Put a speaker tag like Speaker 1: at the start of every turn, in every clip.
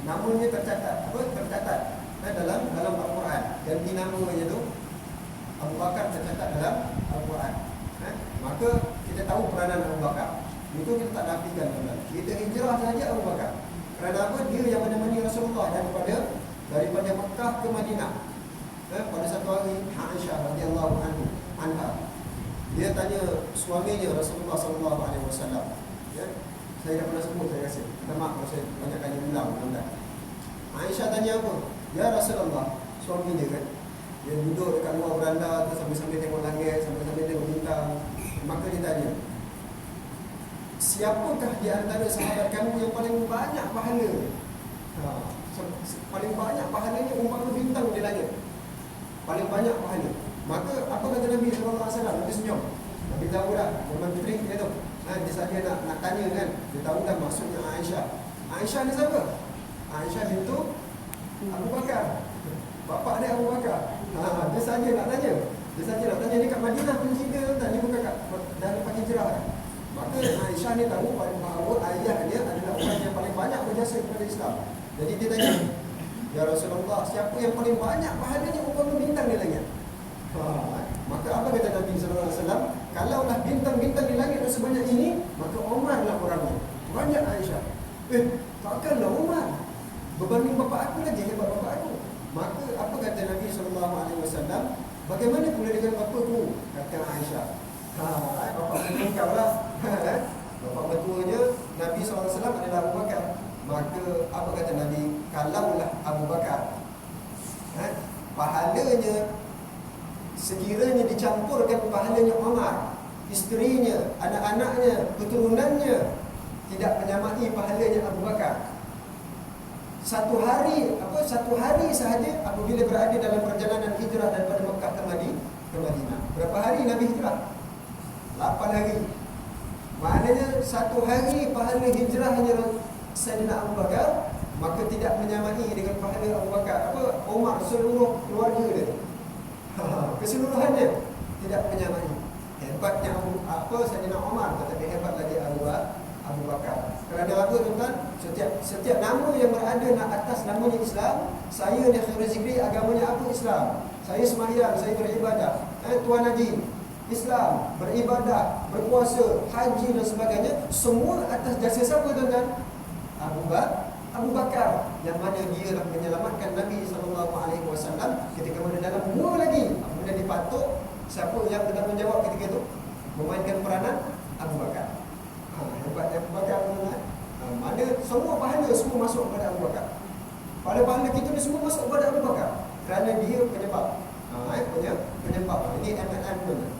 Speaker 1: namanya tercatat dalam Al-Quran. Ganti nama je tu, Abu Bakar tercatat dalam Al-Quran. Maka kita tahu peranan Abu Bakar. Itu kita tak nafikan, tuan-tuan. Kita hijrah saja Abu Bakar. Kerana apa? Dia yang menemani Rasulullah daripada Mekah ke Madinah. Pada satu hari, Aisyah radhiyallahu anha, dia tanya suaminya Rasulullah sallallahu alaihi wasallam. Ya, saya dah pernah sebut, saya rasa. Minta maaf kalau saya banyak kali ulang, tuan-tuan. Aisyah tanya apa? Ya Rasulullah, suami dia kan, dia duduk dekat luar beranda tu sambil-sambil tengok langit, sambil-sambil tengok bintang. Maka dia tanya, siapakah di antara sahabat kamu yang paling banyak pahala? Paling banyak pahalanya umpama bintang di langit. Paling banyak pahala. Maka apa kata Nabi SAW? Nabi senyum. Nabi tahu dah, memang trik dia tu. Dia saja nak tanya kan. Dia tahu dah maksudnya Aisyah. Aisyah ni siapa? Aisyah bintu Abu Bakar. Bapak dia Abu Bakar. Dia saja nak tanya. Dia saja nak tanya dekat Madinah pun cerita tuan. Dia bukan dah lepas hijrah kan. Maka Aisyah ni tahu bahawa ayah dia adalah orang yang paling banyak berjasa kepada Islam. Jadi dia tanya, ya Rasulullah, siapa yang paling banyak pahalanya umpama bintang di langit? Maka apa kata Nabi SAW? Kalaulah bintang-bintang di langit sebanyak ini, maka Umar lah orangnya. Banyak Aisyah. Takkanlah Umar. Berbanding bapa aku lagi hebat bapa aku. Maka apa kata Nabi SAW? Bagaimana pula dengan bapaku? Kata Aisyah. Bapak mertua kau lah. Bapak mertuanya Nabi SAW adalah Abu Bakar. Maka apa kata Nabi? Kalaulah Abu Bakar, pahalanya sekiranya dicampurkan pahalanya Umar, isterinya, anak-anaknya, keturunannya, tidak menyamai pahalanya Abu Bakar. Satu hari sahaja apabila berada dalam perjalanan hijrah daripada Mekah ke Madinah. Berapa hari Nabi hijrah? 8 hari. Maknanya satu hari pahala hijrahnya Sayyidina Abu Bakar, maka tidak menyamai dengan pahala Abu Bakar. Umar, seluruh keluarga dia. Keseluruhannya tidak menyamai. Hebatnya Sayyidina Umar, tetapi hebat lagi Abu Bakar. Kerana apa tuan-tuan? Setiap nama yang berada atas namanya Islam, saya ni Khairul Zikri, agamanya apa? Islam. Saya sembahyang, saya beribadah. Tuan Haji, Islam, beribadah, berpuasa, haji dan sebagainya, semua atas jasa siapa tuan-tuan? Abu Bakar, yang mana dia lah menyelamatkan Nabi SAW ketika mana dalam gua lagi. Kemudian dipatuk, siapa yang bertanggungjawab ketika itu? Memainkan peranan Abu Bakar. Hebatnya Abu Bakar tuan-tuan. Mana semua pahala semua masuk kepada Abu Bakar. Pahala kita ni semua masuk kepada Abu Bakar kerana dia penyebab. Penyebab. Ini MLM tuan-tuan.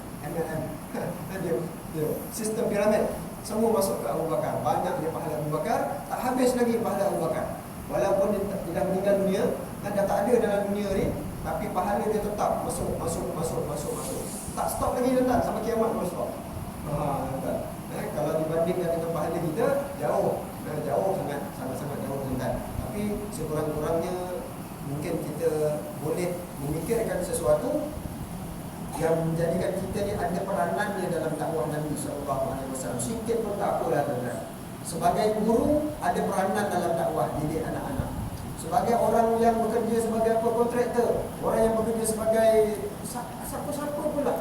Speaker 1: Dia sistem piramid. Semua masuk ke Abu Bakar. Banyak dia pahala Abu Bakar, tak habis lagi pahala Abu Bakar. Walaupun dia dah meninggal dunia, dah tak ada dalam dunia ni, tapi pahala dia tetap masuk. Tak stop lagi tuan-tuan, sampai kiamat pun stop. Kalau dibandingkan dengan pahala kita, jauh sangat, sangat-sangat jauh tuan-tuan. Tapi sekurang-kurangnya mungkin kita boleh memikirkan sesuatu yang menjadikan kita ni ada peranannya dalam dakwah Nabi SAW. Sikit pun tak apalah tuan-tuan. Sebagai guru, ada peranan dalam dakwah didik anak-anak. Sebagai orang yang bekerja sebagai kontraktor, orang yang bekerja sebagai siapa-siapa pula,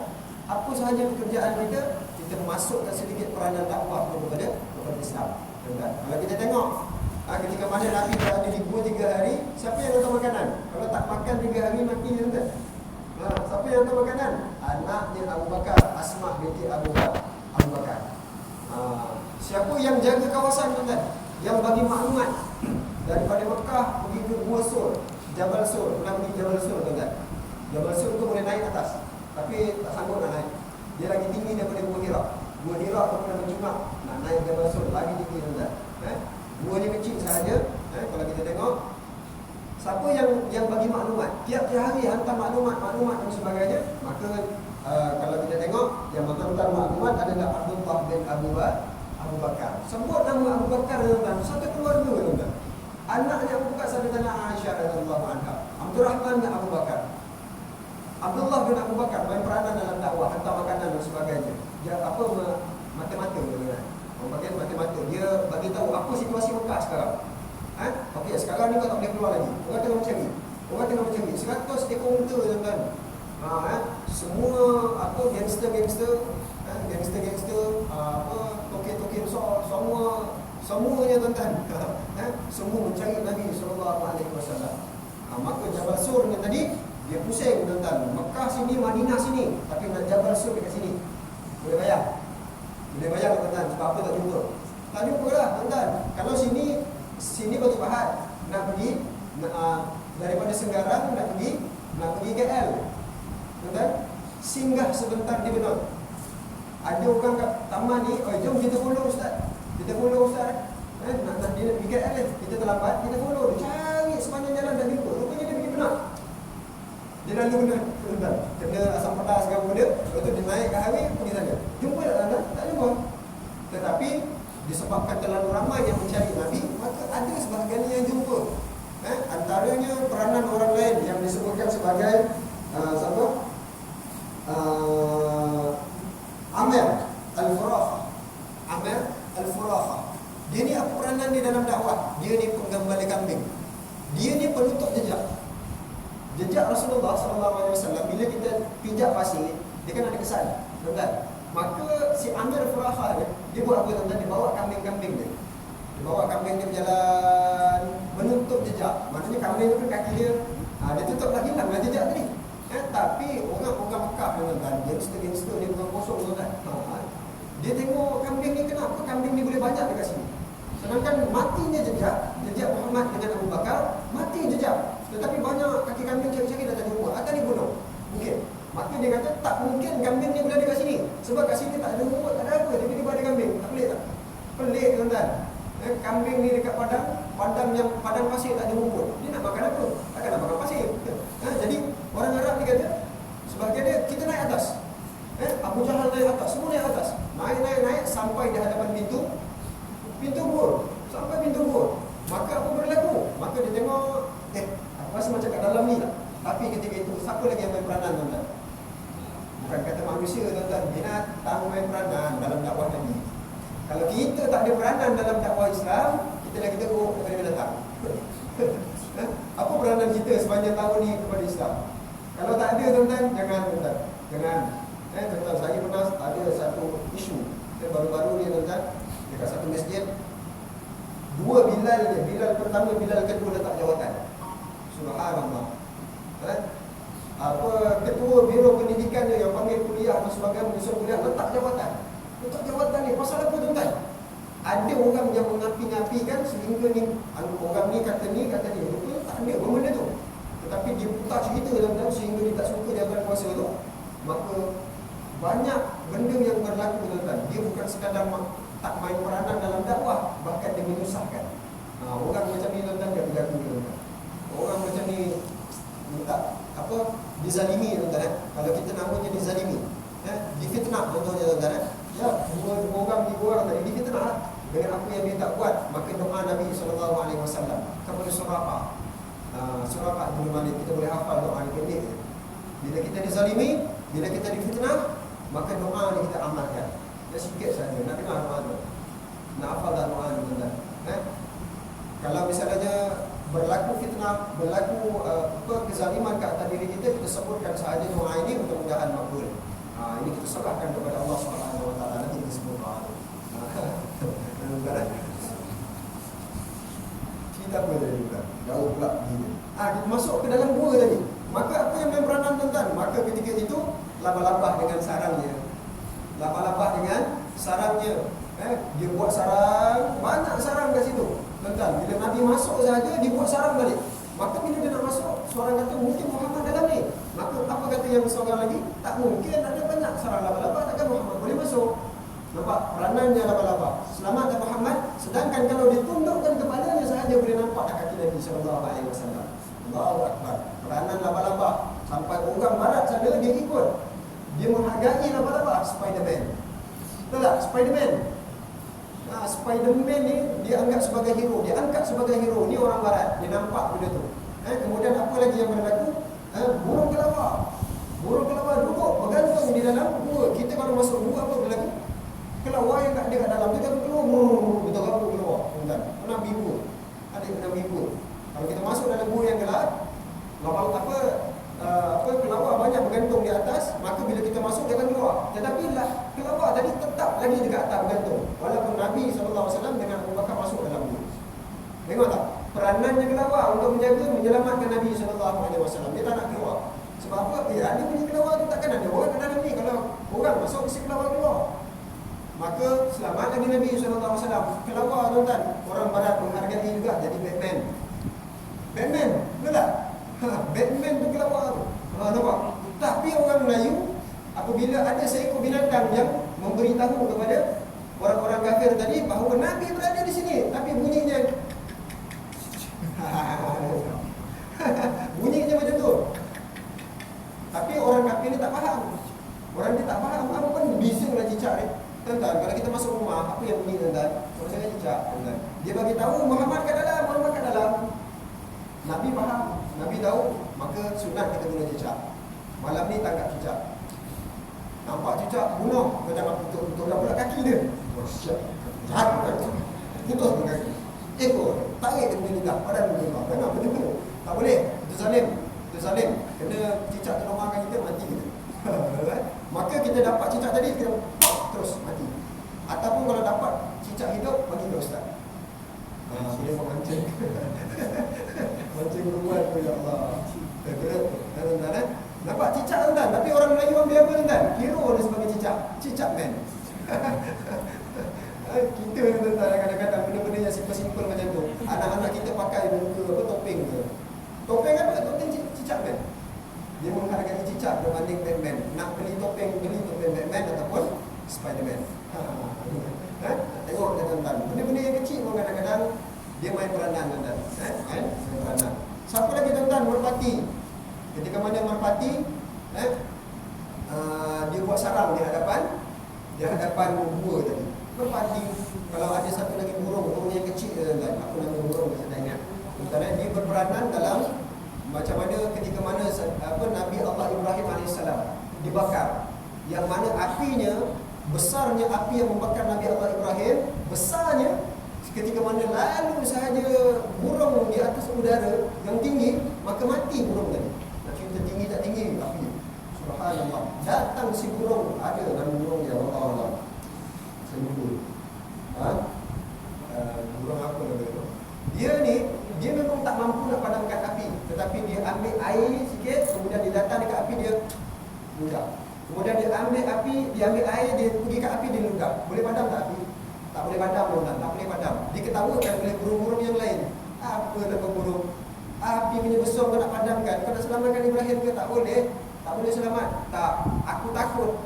Speaker 1: apa sahaja pekerjaan kita memasukkan sedikit peranan dakwah kepada Islam. Tuan-tuan, kalau kita tengok ketika mana Nabi berada di gua 3 hari, siapa yang hantar makanan? Kalau tak makan 3 hari mati tuan-tuan. Siapa yang hantar makanan? Anaknya Abu Bakar, Asma binti Abu Bakar. Siapa yang jaga kawasan tuan-tuan? Yang bagi maklumat daripada Mekah pergi ke Gua Sur, Jabal Sur. Pernah pergi Jabal Sur tuan-tuan? Jabal Sur tu boleh naik atas, tapi tak sanggup nak naik. Dia lagi tinggi daripada Gua Hira. Gua Hira tu pernah mencungap, nak naik Jabal Sur lagi tinggi tuan-tuan. Gua ni kecil sahaja. Kalau kita tengok, siapa yang bagi maklumat? Tiap-tiap hari hantar maklumat dan sebagainya. Maka kalau kita tengok, yang menghantar maklumat adalah Abdullah bin Abu Bakar. Sebut nama Abu Bakar tuan-tuan, satu keluarga tuan-tuan. Anaknya Abu Bakar Sayyidatina Aisyah radhiyallahu anha, Abdurrahman bin Abu Bakar. Abdullah bin Abu Bakar main peranan dalam dakwah, hantar makanan dan sebagainya. Dia mata-mata tuan-tuan. Bagian mata-mata, dia bagi tahu apa situasi Mekah sekarang. Okey, sekarang ni kau tak boleh keluar lagi. Orang tengah mencari. Orang tengah mencari 100 ekor unta tuan-tuan. Semua apa gangster-gangster, token-token besar, semuanya tuan-tuan. Semua mencari Nabi sallallahu alaihi wasallam. Maka Jabal Sur ni tadi dia pusing tuan-tuan. Mekah sini, Madinah sini, tapi nak Jabal Sur dekat sini. Boleh bayang? Boleh bayang tuan-tuan sebab apa tak jumpa? Tak jumpa lah tuan-tuan. Kalau sini Batu Pahat, nak pergi daripada Senggarang nak pergi KL. Tuan-tuan, singgah sebentar di Benut. Ada orang kat taman ni, jom kita follow ustaz. Kita follow ustaz. Nak dia nak pergi KL ni. Kita terlambat, kita follow. Dia cari sepanjang jalan tak jumpa. Rupanya dia pergi Benut. Dia lalu tuan-tuan. Kena asam pedas ke apa dia. Lepas tu dia naik ke highway, pergi sana. Jumpa tak tuan-tuan? Tak jumpa. Tetapi disebabkan terlalu ramai yang mencari Nabi, maka ada sebahagian yang jumpa. Antaranya peranan orang lain yang disebutkan sebagai Amir Al-Furaha. Amir Al-Furaha. Dia ni apa peranan dia dalam dakwah? Dia ni penggembala kambing. Dia ni penutup jejak. Jejak Rasulullah SAW. Bila kita pijak pasir, dia kan ada kesan, betul? Maka si Amir Al-Furaha dia buat apa tuan-tuan? Dia bawa kambing-kambing dia. Dia bawa kambing dia berjalan menutup jejak. Maksudnya kambing tu kan kaki dia dia tutup lagi lah jejak tadi. Tapi orang Mekah tuan-tuan, gangster dia bukan kosong tuan-tuan. Dia tengok kambing ni, kenapa kambing ni boleh banyak dekat sini? Sedangkan matinya jejak Muhammad dengan Abu Bakar, mati jejak. Tetapi banyak kaki kambing cari-cari dah tak jumpa. Atau dia bunuh. Mungkin. Maka dia kata tak mungkin kambing ni berada kat sini. Sebab kat sini tak ada rumput, tak ada apa. Tiba-tiba ada kambing. Tak pelik tak? Pelik tuan-tuan. Kambing ni dekat padang pasir tak ada rumput. Dia nak makan apa? Takkan nak makan pasir. Jadi orang Arab ni kata, sebahagian dia, kita naik atas. Abu Jahal naik atas, semua naik atas. Naik sampai di hadapan pintu gua. Sampai pintu gua. Maka apa berlaku? Maka dia tengok, aku rasa macam kat dalam ni lah. Tapi ketika itu, siapa lagi yang main peranan tuan-tuan? Bukan kata manusia tuan-tuan, binatang main peranan dalam dakwah Nabi. Kalau kita tak ada peranan dalam dakwah Islam, kita lagi teruk daripada binatang. Apa peranan kita sepanjang tahun ni kepada Islam? Kalau tak ada tuan-tuan, jangan tuan-tuan. Tuan-tuan, saya pernah ada satu isu baru-baru ni tuan-tuan, dekat satu masjid. Dua Bilal dia, Bilal pertama, Bilal kedua letak jawatan. Subhanallah. Ketua Biro Pendidikan dia yang panggil kuliah dan sebagainya, menyusun kuliah, letak jawatan. Letak jawatan ni pasal apa tuan-tuan? Ada orang yang mengapi-ngapikan sehingga ni orang ni kata ni. Rupanya tak ada benda tu. Tetapi dia putar cerita tuan-tuan sehingga dia tak suka dia akan kuasa tu. Maka banyak benda yang berlaku tuan-tuan. Dia bukan sekadar tak main peranan dalam dakwah, bahkan dia menyusahkan. Orang macam ni tuan-tuan dia berlaku tuan-tuan. Orang macam ni minta dizalimi tuan-tuan. Kalau kita namanya dizalimi, difitnah contohnya tuan-tuan. Dua orang tadi difitnah dengan apa yang dia tak buat. Maka doa Nabi SAW kepada Suraqah bin Malik, kita boleh hafal doa ni pendek. Bila kita dizalimi, bila kita difitnah, maka doa ni kita amalkan. Dia sikit saja, nak dengar doa tu, nak hafal dah doa ni tuan-tuan. Kalau misalnya berlaku fitnah, berlaku kezaliman ke atas diri kita sebutkan sahaja doa ini, mudah-mudahan makbul. Ini kita serahkan kepada Allah SWT. Nanti kita sebut doa tu. Kita apa tadi juga? Jauh pula begini. Kita masuk ke dalam gua tadi. Maka apa yang main peranan tuan-tuan? Maka ketika itu labah-labah dengan sarangnya. Dia buat sarang, banyak sarang kat situ tuan-tuan. Bila Nabi masuk saja, dia buat sarang balik. Maka bila dia nak masuk, seorang kata mungkin Muhammad dalam ni. Maka apa kata yang seorang lagi? Tak mungkin, ada banyak sarang labah-labah, takkan Muhammad boleh masuk. Nampak peranannya labah-labah. Selamatkan Muhammad. Sedangkan kalau ditundukkan kepalanya sahaja, boleh nampak dah kaki Nabi SAW. Allahu Akbar. Peranan labah-labah. Sampai orang barat sana dia ikut. Dia menghargai labah-labah. Spiderman. Betul tak? Spiderman. Spiderman ni dia anggap sebagai hero. Dia angkat sebagai hero. Ni orang barat. Dia nampak benda tu. Kemudian apa lagi yang berlaku? Burung kelawar. Burung kelawar duduk bergantung di dalam gua. Kita kalau masuk gua apa berlaku? Kelawar yang tak ada kat dalam, dia akan keluar. Betul apa keluar? Nabi gua. Ada Nabi lagi dekat atas bergantung. Walaupun Nabi SAW dengan Abu Bakar masuk dalam dia. Tengok tak? Peranannya kelawar untuk menjaga, menyelamatkan Nabi SAW. Dia tak nak keluar. Sebab apa? Ya, dia punya kelawar tu takkan ada orang dalam ni. Kalau orang masuk, mesti kelawar keluar. Maka selamat lagi Nabi SAW. Kelawar tuan-tuan. Orang barat menghargai juga jadi Batman. Batman, betul tak? Batman tu kelawar tu. Nampak? Tapi orang Melayu, apabila ada seekor binatang yang memberitahu kepada orang-orang kafir tadi bahawa Nabi berada di sini, tapi bunyinya bunyinya macam tu. Tapi orang kafir ni tak faham. Orang dia tak faham apa pun bisinglah cicak ni. Tuan-tuan, kalau kita masuk rumah, apa yang bunyi tuan-tuan? Orang cicak, tuan-tuan. Dia bagi tahu Muhammad kat dalam, Muhammad kat dalam. Nabi faham, Nabi tahu, maka sunat kita guna cicak. Malam ni tangkap cicak. Nampak cicak, bunuh. Kau jangan putus pula kaki dia. Oh, siap. Jahat kan? Putus pun kaki. Ekor, tarik dia punya lidah. Padan dia punya. Kenapa benda tu? Tak boleh. Itu zalim. Itu zalim. Kena cicak tu makan kita, mati kita. Maka kita dapat cicak tadi, kita pop, terus mati. Ataupun kalau dapat cicak hidup, bagi ke ustaz. Boleh memancing. Mancing ruan tu, ya Allah. Tuan-tuan, nampak cicak tuan-tuan. Tapi orang Melayu ambil apa tuan-tuan? Hero dia sebagai cicak. Cicak man. Kita tuan-tuan kadang-kadang benda-benda yang simple-simple macam tu. Anak-anak kita pakai muka apa, topeng ke. Topeng apa? Topeng cicak man. Dia menghargai cicak berbanding Batman. Nak beli topeng Batman ataupun Spiderman. Tengok tuan-tuan. Benda-benda yang kecil pun kadang-kadang dia main peranan tuan-tuan. Main peranan. Siapa lagi tuan-tuan? Merpati. Ketika mana merpati dia buat sarang di hadapan gua tadi. Merpati. Kalau ada satu lagi burung yang kecil tuan-tuan. Apa nama burung saya tak ingat. Tuan-tuan, dia berperanan dalam macam mana ketika mana Nabi Allah Ibrahim AS dibakar. Yang mana apinya, besarnya api yang membakar Nabi Allah Ibrahim, besarnya ketika mana lalu sahaja burung di atas udara yang tinggi, maka mati burung tadi. Nak cerita tinggi tak tinggi, api. Subhanallah. Datang si burung, ada nama burung dia, Allah. Saya lupa. Burung apa nama dia? Dia memang tak mampu nak padamkan api, tetapi dia ambil air sikit, kemudian dia datang dekat api, dia ludah. Kemudian dia ambil air, dia pergi ke api, dia ludah. Boleh padam tak api? Tak boleh padam, tuan-tuan. Tak boleh padam. Diketawakan oleh burung-burung yang lain. Apa nama burung? Api punya besar kau nak padamkan. Kau nak selamatkan Ibrahim ke? Tak boleh. Tak boleh selamat. Tak. Aku takut.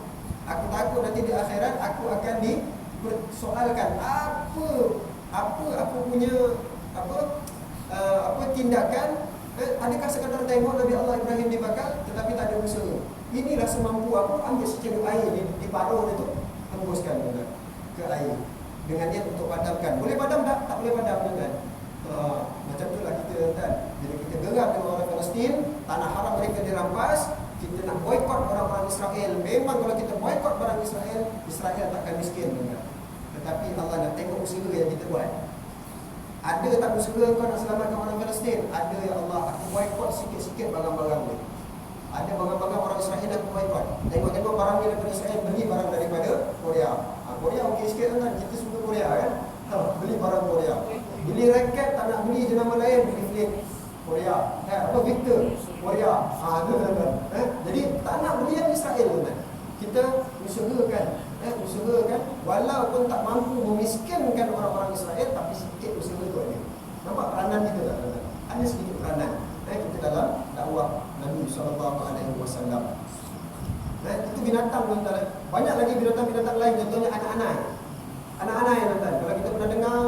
Speaker 1: Aku takut nanti di akhirat aku akan dipersoalkan. Apa aku punya tindakan. Adakah sekadar tengok Nabi Allah Ibrahim dibakar tetapi tak ada usaha. Inilah semampu aku ambil seceluk air di paruh dia tu, hembuskan ke air dengan niat untuk padamkan. Boleh padam tak? Tak boleh padam kan? Macam itulah kita kan. Bila kita gerak dengan orang Palestin, tanah haram mereka dirampas, kita nak boikot orang-orang Israel. Memang kalau kita boikot barang Israel takkan miskin kan? Tetapi Allah nak tengok usaha yang kita buat. Ada tak usaha kau nak selamatkan orang Palestin? Ada, ya Allah. Aku boikot sikit-sikit barang-barang ni. Ada barang-barang orang Israel aku boikot. Tengok-tengok barang ni daripada Israel, beli barang daripada Korea. Korea okey sikit kan? Kita suka Korea kan? Beli barang Korea. Beli raket, tak nak beli jenama lain, beli flat Korea. Victor Korea. Jadi tak nak beli yang Israel kan? Kita usahakan, walaupun tak mampu memiskinkan orang-orang Israel, tapi sedikit usaha tu ada. Nampak peranan kita tak? Ada sedikit peranan kita dalam dakwah Nabi SAW. Itu binatang tuan-tuan. Banyak lagi binatang-binatang lain. Contohnya anak-anak. Anak-anak yang tuan-tuan. Kalau kita pernah dengar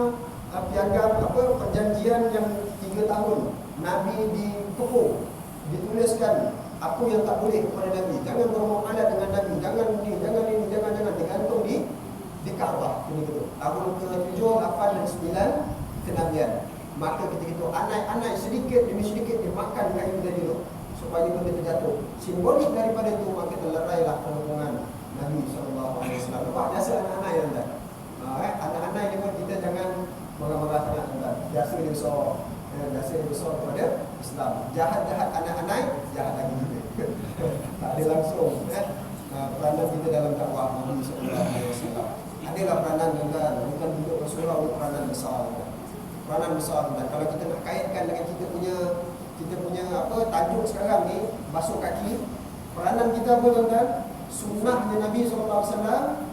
Speaker 1: piagam perjanjian yang 3 tahun Nabi dipukul, dituliskan apa yang tak boleh kepada Nabi. Jangan bermuamalah dengan Nabi. Jangan ini, jangan digantung di Kaabah. Ini gitu. Tahun ke-7, 8 dan 9 kenabian. Maka ketika itu anak-anak sedikit demi sedikit dimakan kayu tadi tu supaya benda terjatuh. Simbolik daripada itu maka terlerailah penghubungan Nabi SAW. Nampak dasar anak-anak yang dah. Anak-anak ini pun kita jangan marah-marah sangat tuan. Biasa dia besar kepada Islam. Jahat-jahat anak-anak, jahat lagi juga. Tak ada langsung peranan kita dalam dakwah Nabi SAW. adalah peranan tuan-tuan. Bukan duduk bersurau peranan besar. Peranan besar tuan-tuan. Kalau kita nak kaitkan dengan kita punya apa tajuk sekarang ni, basuh kaki. Peranan kita apa tuan-tuan? Sunnahnya Nabi SAW,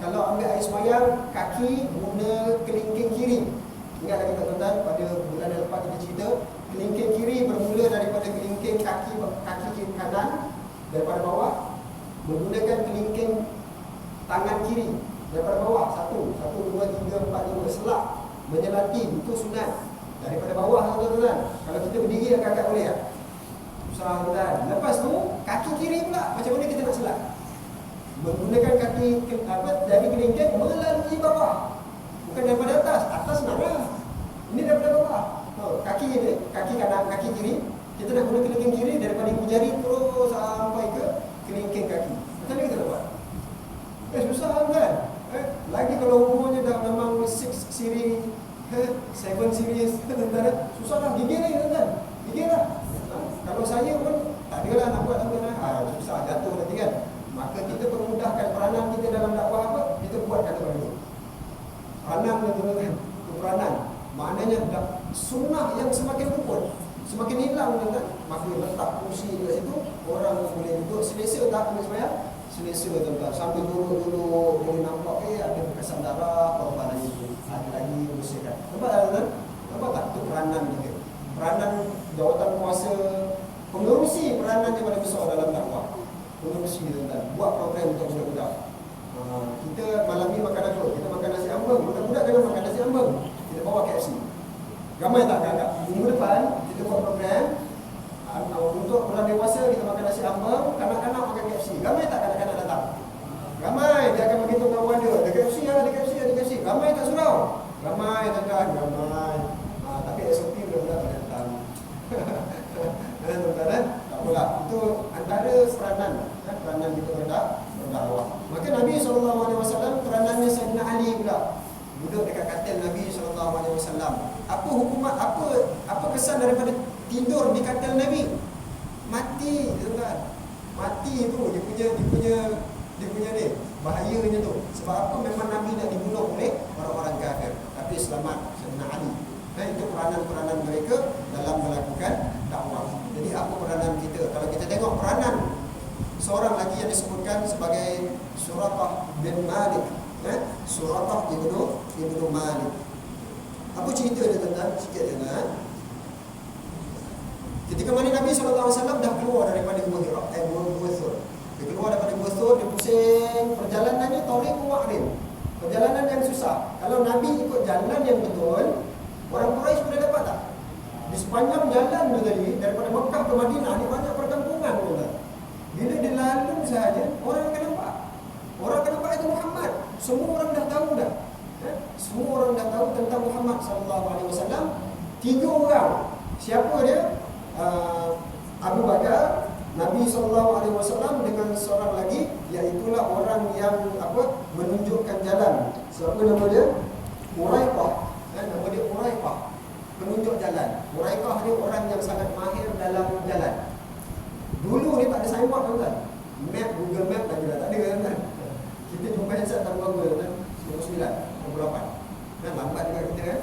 Speaker 1: kalau ambil air sembahyang, kaki guna kelingking kiri. Ingat lagi tuan-tuan, pada bulan yang lepas kita cerita, kelingking kiri bermula daripada kelingking kaki kiri kanan, daripada bawah, menggunakan kelingking tangan kiri daripada bawah, 1, 2, 3, 4, 5, selak menyelati, itu sunat daripada bawah tuan-tuan. Kalau kita berdiri agak-agak boleh tak? Susah tuan. Lepas tu kaki kiri pula, macam mana kita nak selak? Menggunakan kaki dari kelingking melalui bawah, bukan daripada atas. Atas nak lah, ini daripada bawah. Kaki ini, kaki kanan, kaki kiri, kita nak guna kelingking kiri daripada ibu jari terus sampai ke kelingking kaki. Macam mana kita nak buat? Susah kan? Lagi kalau umurnya dah memang 6 series, 7 series, susah lah, gigil lah kan? Gigil lah. Kalau saya pun tak adalah nak buat apa-apa, susah, jatuh nanti kan. Maka kita permudahkan peranan kita dalam dakwah apa? Kita buat kata baru. Peranan ni tuan-tuan, peranan. Maknanya sunnah yang semakin luput, semakin hilang tuan-tuan. Maka letak kursi di situ, orang boleh duduk selesa tak ambil sembahyang? Selesa tuan-tuan. Sambil duduk-duduk boleh nampak ada bekesan darah, korban itu. Ada lagi bersihkan. Nampak tak tuan-tuan? Nampak tak? Itu peranan kita. Peranan jawatan kuasa, pengerusi peranan yang paling besar dalam dakwah. Pengerusi tuan-tuan, buat program untuk budak-budak. Kita malam ni makan apa? Kita makan nasi ambeng. Budak-budak kena makan nasi ambeng. Kita bawa KFC. Ramai tak agak? Minggu depan kita buat program untuk orang dewasa kita makan nasi ambeng, kanak-kanak makan KFC. Ramai tak kanak-kanak datang? Ramai. Dia akan beritahu kawan dia, ada KFC, ada KFC, ada KFC. Ramai tak surau? Ramai tuan-tuan, ramai. Tapi SOP budak-budak tak datang. Tuan-tuan, tak apalah. Itu antara peranan kita berdakwah. Maka Nabi SAW peranannya Sayyidina Ali pula. Duduk dekat katil Nabi SAW. Apa hukuman, apa kesan daripada tidur di katil Nabi? Mati tuan-tuan. Mati tu dia punya ni bahayanya tu. Sebab apa? Memang Nabi nak dibunuh oleh orang-orang kafir, tapi selamat Sayyidina Ali. Itu peranan-peranan mereka dalam melakukan dakwah. Jadi apa peranan kita? Kalau kita tengok peranan seorang lagi yang disebutkan sebagai Suraqah bin Malik, Suraqah ibnu Malik. Apa cerita dia tuan-tuan? Sikit tuan-tuan. Ketika mana Nabi SAW dah keluar daripada Gua Hira, Gua Thur. Dia keluar daripada Gua Thur, dia pusing. Perjalanannya Tariq Mu'rim, perjalanan yang susah. Kalau Nabi ikut jalan yang betul, orang Quraisy boleh dapat tak? Di sepanjang jalan tu tadi, daripada Mekah ke Madinah ni banyak perkampungan tuan-tuan. Bila dia lalu sahaja, orang akan nampak. Orang akan nampak itu Muhammad. Semua orang dah tahu dah. Semua orang dah tahu tentang Muhammad SAW. 3 orang. Siapa dia? Abu Bakar, Nabi SAW dengan seorang lagi, iaitulah orang yang menunjukkan jalan. Siapa nama dia? Uraikah. Nama dia Uraikah, penunjuk jalan. Uraikah ni orang yang sangat mahir dalam jalan. Dulu ni tak ada signboard tuan-tuan. Map, Google Map lagi dah tak ada tuan-tuan. Kita jumpa handset tahun berapa tuan-tuan? 99, 98. Lambat juga kita kan.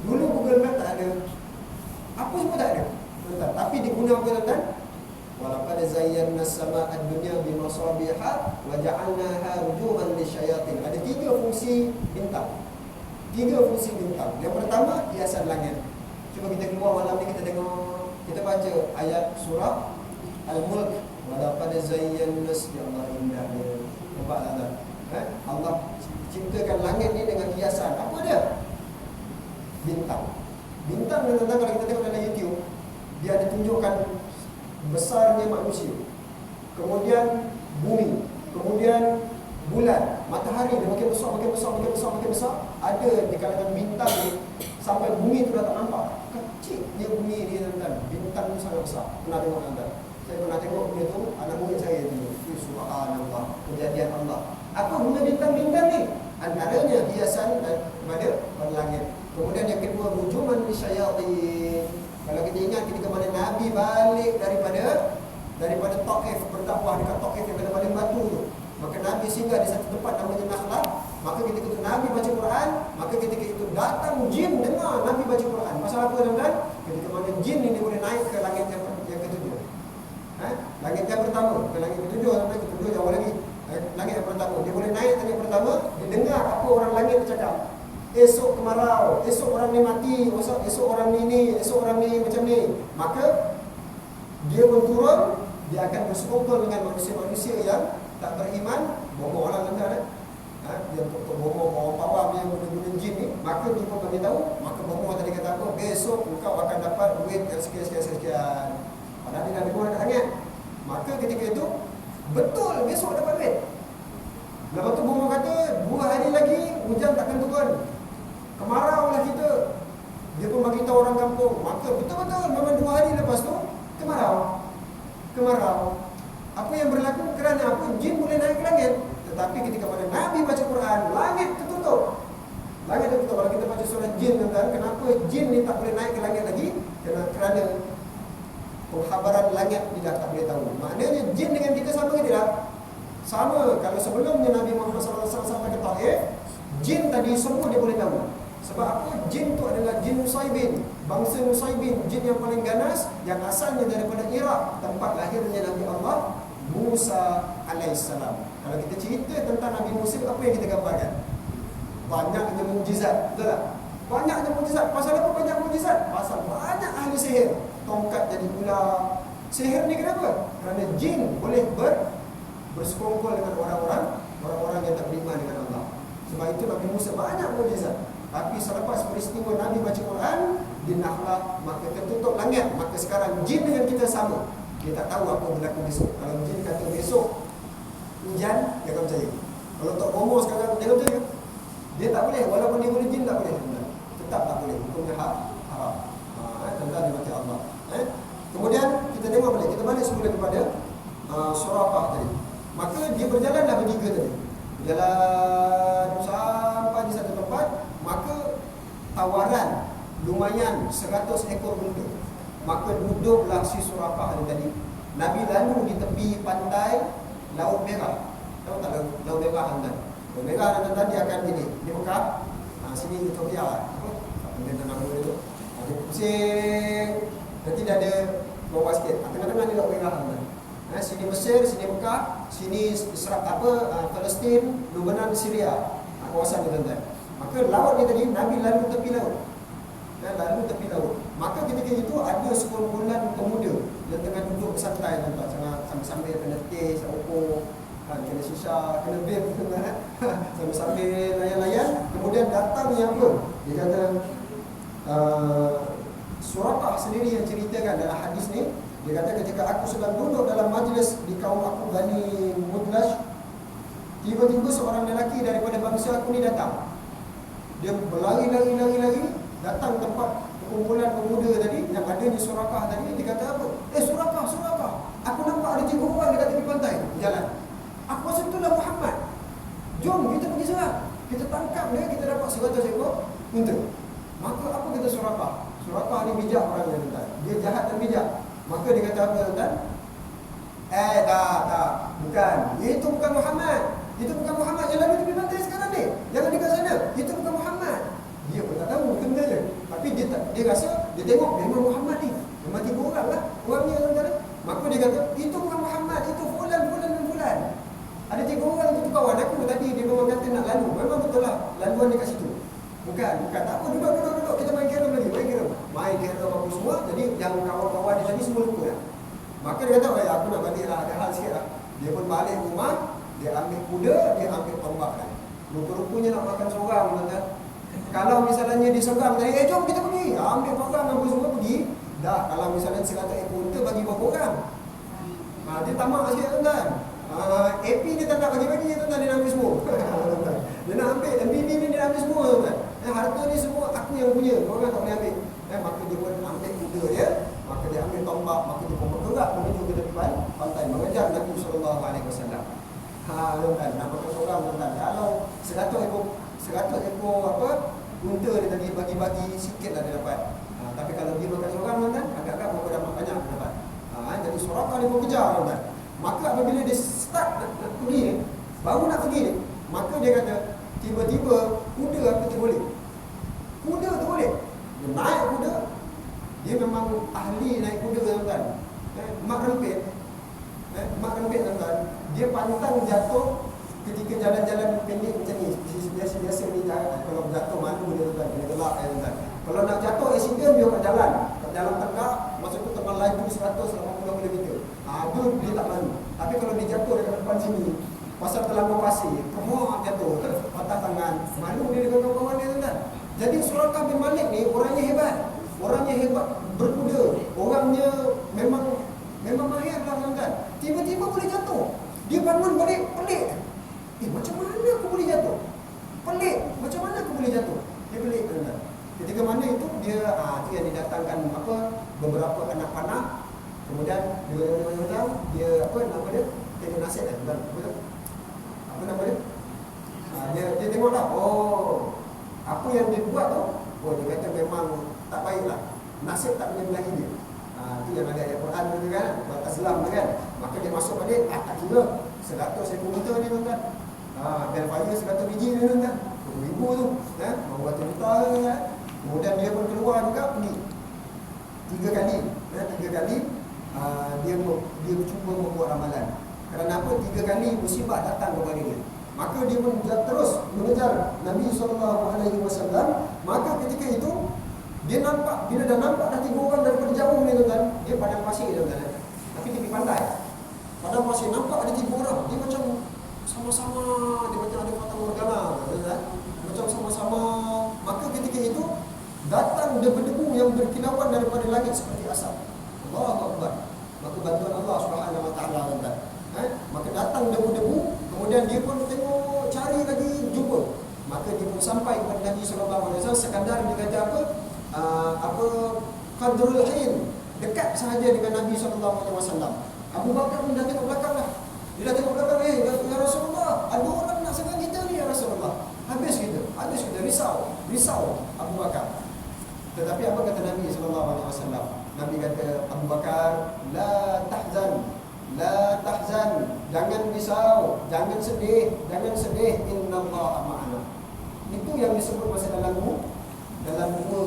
Speaker 1: Dulu Google Map tak ada. Apa semua tak ada tuan-tuan. Tapi digunakan tuan-tuan. Walaqad zayyana as-samaa'a ad-dunya bimasabiha wa ja'alnaha rujuman lisyayatin. Ada 3 fungsi bintang. 3 fungsi bintang. Yang pertama, hiasan langit. Cuba kita keluar malam ni, kita tengok, kita baca ayat surah Al-Mulk. Walaqad zayyana, ya Allah, indah dia. Nampak tak? Allah ciptakan langit ni dengan hiasan. Apa dia? Bintang. Bintang ni tuan-tuan, kalau kita tengok dalam YouTube, dia ada tunjukkan besarnya manusia, kemudian bumi, kemudian bulan, matahari dia makin besar, makin besar, makin besar, makin besar. Ada di kalangan bintang ni sampai bumi tu dah tak nampak. Kecilnya bumi ni tuan-tuan. Bintang tu sangat besar. Pernah tengok tuan-tuan? Saya pernah tengok benda tu, anak murid saya dulu. Subhanallah, kejadian Allah. Apa guna bintang-bintang ni? Antaranya hiasan daripada langit. Kemudian yang kedua, rujuman lisyayatin. Kalau kita ingat ketika mana Nabi balik daripada Taif, berdakwah dekat Taif yang ada padang batu tu, maka Nabi singgah di satu tempat namanya Nakhlah Maka ketika itu Nabi baca Quran, maka ketika itu datang jin dengar Nabi baca Quran. Pasal apa tuan-tuan? Ketika mana jin ini boleh naik ke langit yang ketujuh. Langit yang pertama, ke langit ketujuh sampai ketujuh jauh lagi. Langit yang pertama, dia boleh naik langit pertama, dia dengar apa orang langit bercakap. Esok kemarau, esok orang ni mati, esok orang ni, esok orang ni macam ni. Maka dia pun turun, dia akan bersekongkol dengan manusia-manusia yang tak beriman, bohong orang tuan-tuan. Dia bohong pawang yang guna-guna jin ni, maka dia pun bagi tahu, maka bohong tadi kata apa, besok engkau akan dapat duit yang sekian. Padahal dia dah dengar dekat langit. Maka ketika itu betul besok dapat duit. Lepas tu bohong kata 2 hari lagi hujan takkan turun. Kemarau lah kita. Dia pun bagi tahu orang kampung. Maka betul-betul memang 2 hari lepas tu kemarau. Apa yang berlaku kerana apa? Jin boleh naik ke langit. Tetapi ketika pada Nabi baca Quran, langit tertutup. Langit tertutup. Kalau kita baca surah jin, kan, kenapa jin ni tak boleh naik ke langit lagi? Kerana penghabaran langit dia tak boleh tahu. Maknanya jin dengan kita sama ke tidak? Sama. Kalau sebelumnya Nabi Muhammad SAW sampai ke Taif, jin tadi semua dia boleh tahu. Sebab apa? Jin tu adalah jin Nusaybin, bangsa Nusaybin, jin yang paling ganas, yang asalnya daripada Iraq, tempat lahirnya Nabi Allah Musa alaihissalam. Kalau kita cerita tentang Nabi Musa, apa yang kita gambarkan? Banyaknya mukjizat, betul tak? Banyaknya mukjizat. Pasal apa banyak mukjizat? Pasal banyak ahli sihir. Tongkat jadi ular. Sihir ni kenapa? Kerana jin boleh bersekongkol dengan orang-orang yang tak beriman dengan Allah. Sebab itu Nabi Musa banyak mukjizat. Tapi selepas peristiwa Nabi baca Quran di Nakhlah, maka tertutup langit. Maka sekarang jin dengan kita sama. Dia tak tahu apa berlaku besok. Kalau jin kata besok hujan, dia akan percaya. Kalau tak bomoh sekarang, dia akan percaya. Dia tak boleh, walaupun dia boleh, jin tak boleh. Tetap tak boleh. Hukumnya haram. Tentang dimati Allah. Kemudian kita tengok balik. Kita balik semula kepada Suraqah tadi. Maka dia berjalanlah bertiga tadi. Berjalan sampai di satu tempat. Maka tawaran lumayan 100 ekor benda. Maka duduklah si Suraqah tadi. Nabi lalu di tepi pantai Laut Merah. Tahu tak Laut Merah kan? Laut Merah dan tadi akan gini. Di Mekah. Sini Ethiopia. Apa? Benda nama dia tu. Dia pusing. Nanti dah ada bawah sikit. Tengah-tengah ni Laut Merah kan? Sini Mesir, sini Mekah, sini Palestin, Lebanon, Syria. Kawasan ni tuan-tuan. Maka laut ni tadi Nabi lalu tepi laut. Lalu tepi laut. Maka ketika itu ada sekumpulan pemuda yang tengah duduk bersantai tuan-tuan, sambil-sambil kena teh, sokok, kena shisha, kena vape, sambil-sambil layan-layan. Kemudian datang yang apa? Dia kata Suraqah sendiri yang ceritakan dalam hadis ni. Dia kata ketika aku sedang duduk dalam majlis di kaum aku Bani Mudlaj, tiba-tiba seorang lelaki daripada bangsa aku ni datang. Dia berlari-lari datang tempat kumpulan pemuda tadi yang ada di Suraqah tadi. Dia kata apa? Suraqah, aku nampak ada 3 orang dekat tepi pantai jalan. Aku rasa itulah Muhammad. Jom kita pergi serang. Kita tangkap dia, kita dapat 100 ekor unta. Maka apa kata Suraqah? Suraqah ni bijak orang yang tuan. Dia jahat dan bijak. Maka dia kata apa tuan? Tak. Bukan. Itu bukan Muhammad. Itu bukan Muhammad yang lalu tepi pantai sekarang ni. Jangan dekat sana. Itu bukan Muhammad. Dia pun tak tahu benda je. Tapi dia rasa, dia tengok memang Muhammad ni. Memang 3 orang lah orangnya tuan-tuan. Maka dia kata, itu bukan Muhammad, itu fulan. Ada 3 orang tu kawan aku tadi, dia memang kata nak lalu. Memang betul lah laluan dekat situ. Bukan. Tak apa, duduk. Kita main kera lagi. Main kera apa semua. Jadi yang kawan-kawan dia tadi semua lupa lah. Maka dia kata, aku nak balik lah, ada hal sikit lah. Dia pun balik rumah, dia ambil kuda, dia ambil tombak kan. Rupa-rupanya nak makan seorang tuan-tuan. Kalau misalnya diserang tadi, jom kita pergi. Ambil program apa semua pergi. Dah, kalau misalnya 100 ekor unta bagi berapa orang? Dia tamak sikit tuan-tuan. AP dia tak nak bagi-bagi tuan-tuan, dia nak ambil semua. Dia nak ambil, MBB ni dia nak ambil semua tuan-tuan. Harta ni semua aku yang punya, korang tak boleh ambil. Maka dia pun ambil kuda dia, maka dia ambil tombak, maka dia pun bergerak menuju ke depan pantai mengejar Nabi SAW. Tuan-tuan, nak makan seorang tuan-tuan. Kalau 100 ekor apa unta dia tadi bagi-bagi sikit lah dia dapat. Tapi kalau dia makan seorang tuan-tuan, agak-agak berapa dapat banyak dia dapat. Jadi Suraqah dia pun kejar tuan-tuan. Maka apabila dia start nak pergi ni, baru nak pergi ni, maka dia kata Tiba-tiba kuda apa terboleh? Kuda terboleh. Dia naik kuda. Dia memang ahli naik kuda, tuan-tuan. Mak rempit. Mak rempit, tuan-tuan. Dia pantang jatuh ketika jalan-jalan pendek macam ni. Biasa-biasa ni kalau jatuh malu dia, tuan-tuan. Kena gelak, tuan-tuan. Kalau nak jatuh accident, dia kat jalan. Kat jalan tegak, masa tu tengah laju 180 km. Itu dia tak malu. Tapi kalau dia jatuh dekat depan sini, pasal terlalu pasir, kemuk jatuh, patah tangan, malu dia dengan kawan-kawan dia, tuan-tuan. Jadi Suraqah bin Malik ni orangnya hebat. Orangnya hebat berkuda. Orangnya memang mahir lah, tuan-tuan. Tiba-tiba boleh jatuh. Dia bangun balik, pelik. Macam mana aku boleh jatuh? Pelik. Macam mana aku boleh jatuh? Dia pelik, tuan-tuan. Ketika mana itu dia tu yang didatangkan beberapa anak panah. Kemudian dia apa nama dia? Tengok nasihat kan. Apa nama dia? Dia tengoklah. Oh, apa yang dia buat tu? Oh, dia kata memang tak baiklah. Nasib tak boleh melahi dia. Itu yang ada ayat Quran tu kan, buat Azlam tu kan. Maka dia masuk balik, tak kira 100 ekor unta ni, tuan-tuan. Belfire 100 biji ni, tuan-tuan. 1000 tu, mau buat unta tu kan. Kemudian dia pun keluar juga pergi 3 kali. 3 kali dia cuba membuat ramalan. Kerana apa? 3 kali musibah datang kepada dia. Maka dia pun terus mengejar Nabi SAW. Maka ketika itu dia nampak, bila dah nampak dah 3 orang daripada jauh ni, tuan-tuan. Dia padang pasir, tuan-tuan. Tapi tepi pantai. Padang pasir nampak ada 3 orang. Dia macam sama-sama, dia macam ada fata morgana, tuan-tuan. Macam sama-sama. Maka ketika itu datang debu-debu yang berkilauan daripada langit seperti asap. Allahu Akbar. Maka bantuan Allah Subhanahu Wa Taala, tuan-tuan. Maka datang debu-debu, kemudian dia pun tengok, cari lagi, jumpa. Maka dia pun sampai kepada Nabi SAW. Sekadar dia kata apa qadrul hin, dekat sahaja dengan Nabi SAW. Abu Bakar pun dah tengok belakang dah. Dia dah tengok belakang, ya Rasulullah, ada orang nak serang kita ni, ya Rasulullah. Habis kita risau Abu Bakar. Tetapi apa kata Nabi SAW? Nabi kata, Abu Bakar, la tahzan, jangan risau, jangan sedih, innallaha ma'ana. Itu yang disebut masa dalam dua.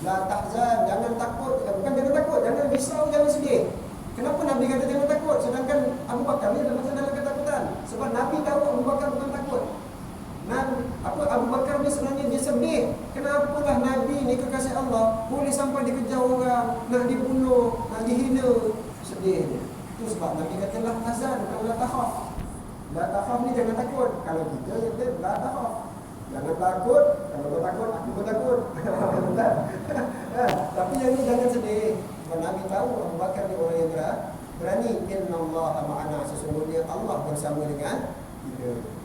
Speaker 1: La tahzan, jangan takut, bukan jangan takut, jangan risau, jangan sedih. Kenapa Nabi kata jangan takut, sedangkan Abu Bakar ni dalam ketakutan? Sebab Nabi tahu Abu Bakar bukan takut. Abu Bakar ni sebenarnya dia sedih. Kenapalah Nabi ni kekasih Allah boleh sampai dikejar orang, nak dibunuh, nak dihina, sedih dia. Itu sebab Nabi kata la tahzan, la takhaf. La takhaf ni jangan takut. Kalau kita kata la takhaf, jangan takut. Kalau kau takut, aku pun takut. Tapi yang ni jangan sedih. Sebab Nabi tahu Abu Bakar ni orang yang berani. Innallaha ma'ana, sesungguhnya Allah bersama dengan kita.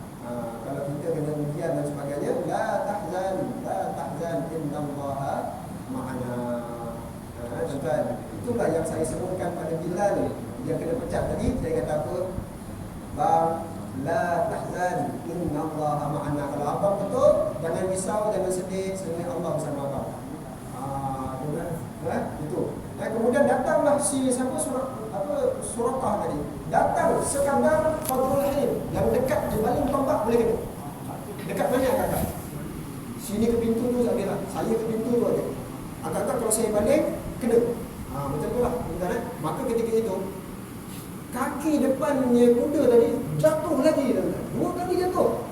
Speaker 1: Kalau kita kena ujian dan sebagainya, la tahzan, innallaha ma'ana. Tuan-tuan, itulah yang saya sebutkan pada Bilal yang kena pecat tadi. Saya kata apa? Bang, la tahzan, innallaha ma'ana. Kalau abang betul, jangan risau, jangan sedih, sebenarnya Allah bersama abang. Itu. Kemudian datanglah si Suraqah tadi. Datang sekadar fadrul ilm, yang dekat je, baling tombak boleh kena. Dekat mana kakak? Sini ke pintu tu tak boleh. Saya ke pintu tu aja. Kakak kalau saya balik kena. Macam itulah, Maka ketika itu kaki depannya kuda tadi